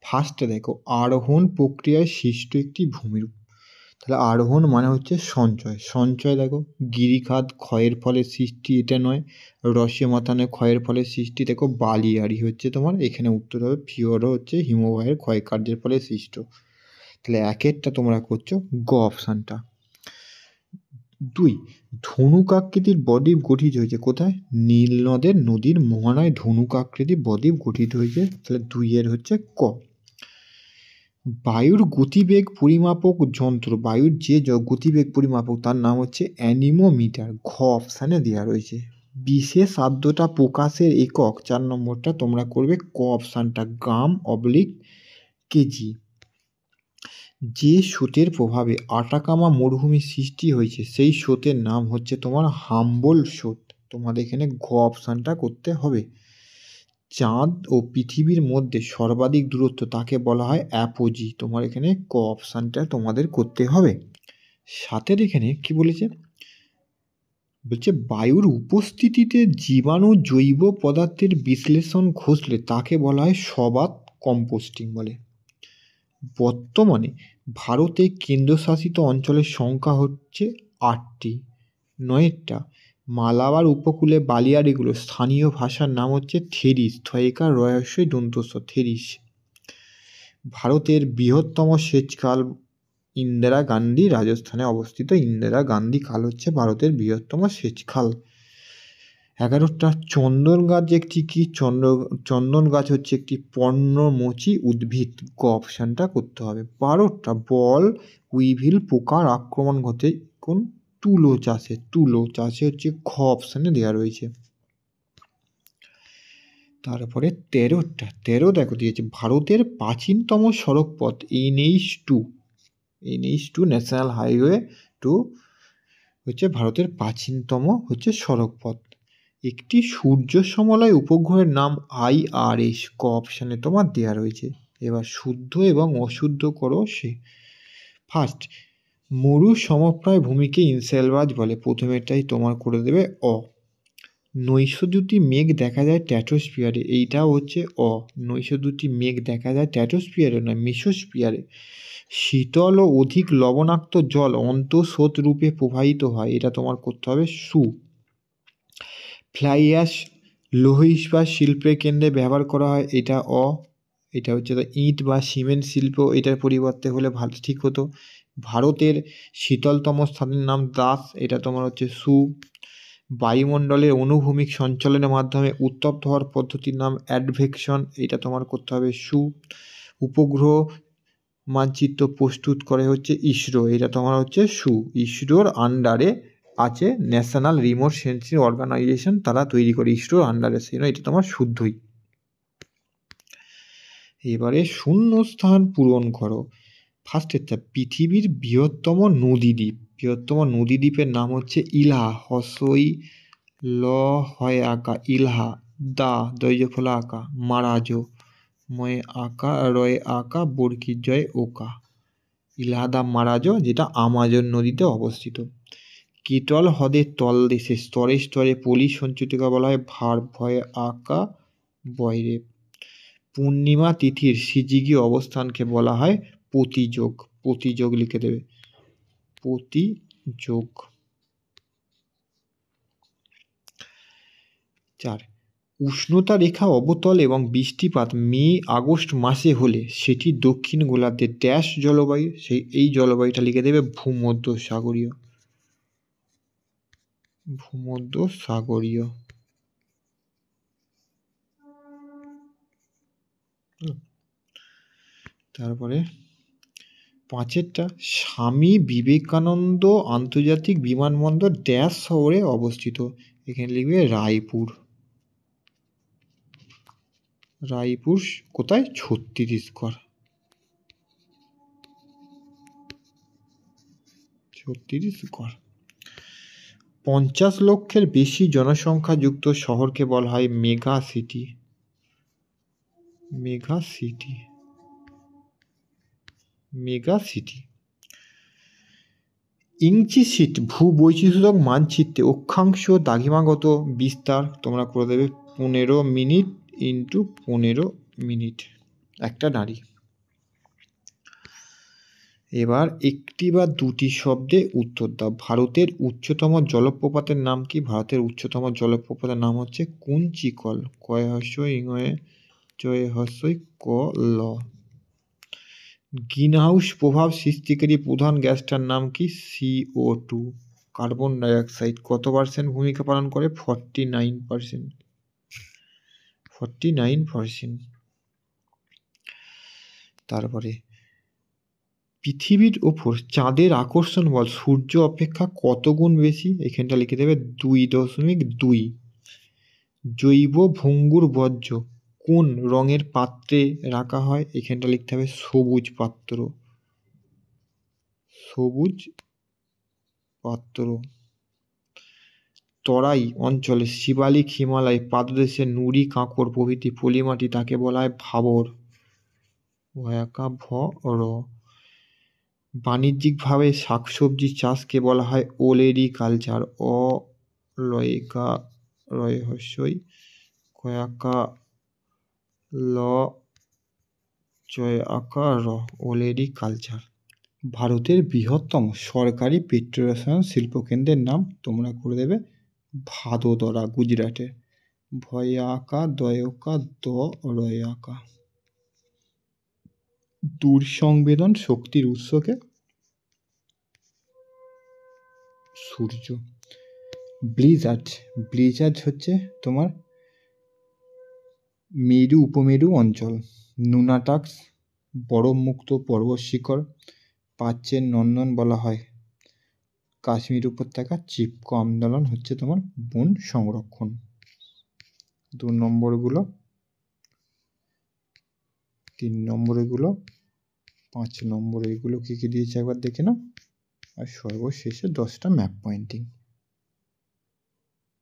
ফার্স্টে দেখো, আরোহণ প্রক্রিয়ায় সৃষ্ট একটি ভূমিরূপ। তাহলে আরোহণ মানে হচ্ছে সঞ্চয়। সঞ্চয় দেখো, গিরিখাত ক্ষয়ের ফলে সৃষ্টি, এটা নয়। রসেমাতানে ক্ষয়ের ফলে সৃষ্টি, দেখো বালিয়াড়ি হচ্ছে তোমার, এখানে উত্তর হবে ফিওরো হচ্ছে হিমবাহের ক্ষয়কার্যের ফলে সৃষ্ট। তাহলে একেরটা তোমরা করছো গ অপশানটা। 2, ধনুক আকৃতির বদ্বীপ গঠিত হয়েছে কোথায়? নীল নদের নদীর মোহনায় ধনুক আকৃতির বদ্বীপ গঠিত হয়েছে। তাহলে 2 এর হচ্ছে ক। বায়ুর গতিবেগ পরিমাপক যন্ত্র, বায়ুর যে গতিবেগ পরিমাপক তার নাম হচ্ছে অ্যানিমোমিটার, ঘ অপশানে দেওয়া রয়েছে। বিশেষ আর্দ্রতা প্রকাশের একক, 4 নম্বরটা তোমরা করবে ক অপশানটা, গ্রাম/কেজি। যে স্রোতের প্রভাবে আটাকামা মরুভূমির সৃষ্টি হয়েছে সেই স্রোতের নাম হচ্ছে তোমার হাম্বল স্রোত, তোমাদের এখানে ঘ অপশানটা করতে হবে। চাঁদ ও পৃথিবীর মধ্যে সর্বাধিক দূরত্ব তাকে বলা হয় অ্যাপোজি, তোমার এখানে ক অপশানটা তোমাদের করতে হবে। সাথের এখানে কি বলেছে? বলছে বায়ুর উপস্থিতিতে জীবাণু জৈব পদার্থের বিশ্লেষণ ঘটলে তাকে বলা হয় সবাত কম্পোস্টিং বলে। বর্তমানে ভারতে কেন্দ্রশাসিত অঞ্চলের সংখ্যা হচ্ছে 8টি। 9টা, মালাবার উপকূলে বালিয়াড়িগুলো স্থানীয় ভাষার নাম হচ্ছে থেরিস, থয়কার রহস্যই দন্তস্ব থেরিস। ভারতের বৃহত্তম সেচ খাল ইন্দিরা গান্ধী, রাজস্থানে অবস্থিত ইন্দিরা গান্ধী খাল হচ্ছে ভারতের বৃহত্তম সেচ খাল। 11টা, চন্দন গাছ একটি কি? চন্দন গাছ হচ্ছে একটি পর্ণমোচী উদ্ভিদ, ক অপশানটা করতে হবে। 12টা, বল উইভিল পোকার আক্রমণ ঘটে কোন? তুলো চাষে, তুলো চাষে হচ্ছে খ অপশানে দেওয়া রয়েছে। তারপরে 13টা, 13 দেখো দিয়েছে ভারতের প্রাচীনতম সড়ক পথ NH2 ন্যাশনাল হাইওয়ে 2 হচ্ছে ভারতের প্রাচীনতম হচ্ছে সড়ক পথ। একটি সূর্য সমলয় উপগ্রহের নাম IRS, ক অপশানে তোমার দেওয়া রয়েছে। এবার শুদ্ধ এবং অশুদ্ধ করো সে। ফার্স্ট, মরু সমপ্রায় ভূমিকে ইনসেলবাজ বলে, প্রথমেরটাই তোমার করে দেবে অ। নৈশদ্যুতি মেঘ দেখা যায় ট্র্যাটোস্ফিয়ারে, এইটাও হচ্ছে অ। নৈশদ্যুতি মেঘ দেখা যায় ট্র্যাটোস্ফিয়ারে নয়, মেসোস্ফিয়ারে। শীতল ও অধিক লবণাক্ত জল অন্তঃস্রোত রূপে প্রবাহিত হয়, এটা তোমার করতে হবে সু। ফ্লাই অ্যাশ লৌহ ইস্পাত শিল্পের কেন্দ্রে ব্যবহার করা হয়, এটা অ। এটা হচ্ছে ইট বা সিমেন্ট শিল্প, এটার পরিবর্তে হলে ভালো ঠিক হতো। ভারতের শীতলতম স্থানের নাম দাস, এটা তোমার হচ্ছে সু। বায়ুমণ্ডলের অনুভূমিক সঞ্চালনের মাধ্যমে উত্তপ্ত হওয়ার পদ্ধতির নাম অ্যাডভেকশন, এটা তোমার করতে হবে সু। উপগ্রহ মানচিত্র প্রস্তুত করে হচ্ছে ইসরো, এটা তোমার হচ্ছে সু। ইসরোর আন্ডারে আছে ন্যাশনাল রিমোট সেন্সিং অর্গানাইজেশন, তারা তৈরি করে ইসরোর আন্ডারে, সেই এটা তোমার শুদ্ধই। এবারে শূন্য স্থান পূরণ করো। ফার্স্টেরটা, পৃথিবীর বৃহত্তম নদীদ্বীপ, বৃহত্তম নদীদ্বীপের নাম হচ্ছে ইলহা, হসই ল হয় আকা, ইলহা। দা দৈজ ফলা আকা, মারাজো ময় আকা রয় আকা বর্গীর জয় ওকা, ইলাহাদা মারাজো, যেটা আমাজন নদীতে অবস্থিত। কিটল হ্রদের তলদেশে স্তরে স্তরে পলি সঞ্চিতকে বলা হয় ভার ভয় আকা বয়রে। পূর্ণিমা তিথির সিজিগি অবস্থানকে বলা হয় প্রতিযোগ, প্রতিযোগ লিখে দেবে, প্রতিযোগ। 4, উষ্ণতা রেখা অবতল এবং বৃষ্টিপাত মে আগস্ট মাসে হলে সেটি দক্ষিণ গোলার্ধের ড্যাশ জলবায়ু, এই জলবায়ুটা লিখে দেবে ভূমধ্যসাগরীয়, ভূমধ্যসাগরীয়। তারপরে 5এরটা, স্বামী বিবেকানন্দ আন্তর্জাতিক বিমানবন্দর ড্যাশ শহরে অবস্থিত, এখানে লিখবে রায়পুর। রায়পুর কোথায়? ছত্তিশগড়, ছত্তিশগড়। 50 লক্ষের বেশি জনসংখ্যাযুক্ত শহরকে বলা হয় mega city, mega city, mega city. ইঞ্চিশিট ভূবৈচিত্র্যক মানচিত্রে অক্ষাংশ দ্রাঘিমাগত বিস্তার তোমরা করে দেবে 15 মিনিট ইন্টু 15 মিনিট, একটা নারী। এবার একটি বা দুটি শব্দে উত্তর দাও। ভারতের উচ্চতম জলপ্রপাতের নাম কি? ভারতের উচ্চতম জলপ্রপাতের নাম হচ্ছে কুঞ্চিকল। কয় হস্যই ইংয়ে চয় হস্যই ক ল। গ্রিনহাউস প্রভাব সৃষ্টিকারী প্রধান গ্যাসটার নাম কি? CO2, carbon dioxide. কত পার্সেন্ট ভূমিকা পালন করে? 49%। তারপরে পৃথিবীর ওপর চাঁদের আকর্ষণ বল সূর্য অপেক্ষা কত গুণ বেশি? এখানটা লিখে দেবে 2.2। জৈব ভঙ্গুর বর্জ্য কোন রঙের পাত্রে রাখা হয়? এখানটা লিখতে হবে সবুজ পাত্র। তরাই অঞ্চলে শিবালিক, হিমালয়, পাদদেশে নুড়ি, কাঁকর প্রভৃতি পলিমাটি তাকে বলা হয় ভাবর। বাণিজ্যিকভাবে শাকসবজি চাষকে বলা হয় ওলেরিকালচার। ওলেরিকালচার। ভারতের বৃহত্তম সরকারি পেট্রোরসায়ন শিল্পকেন্দ্রের নাম তোমরা করে দেবে ভাদোদরা, গুজরাটে। ভয়াকা। দূরসংবেদন শক্তির উৎসকে? সূর্য। ব্লিজার্ড হচ্ছে তোমার মেরু উপমেরু অঞ্চল। নুনাটাক্স বরফমুক্ত পর্বত শিখর। প্রাচ্যের নন্দন বলা হয় কাশ্মীর উপত্যকা। চিপকো আন্দোলন হচ্ছে তোমার বন সংরক্ষণ। 2 নম্বরগুলো, 3 নম্বরগুলো, 5 নম্বর এগুলো কি কি দিয়েছে একবার দেখে নাও। আর সর্বশেষে 10টা ম্যাপ পয়েন্টিং।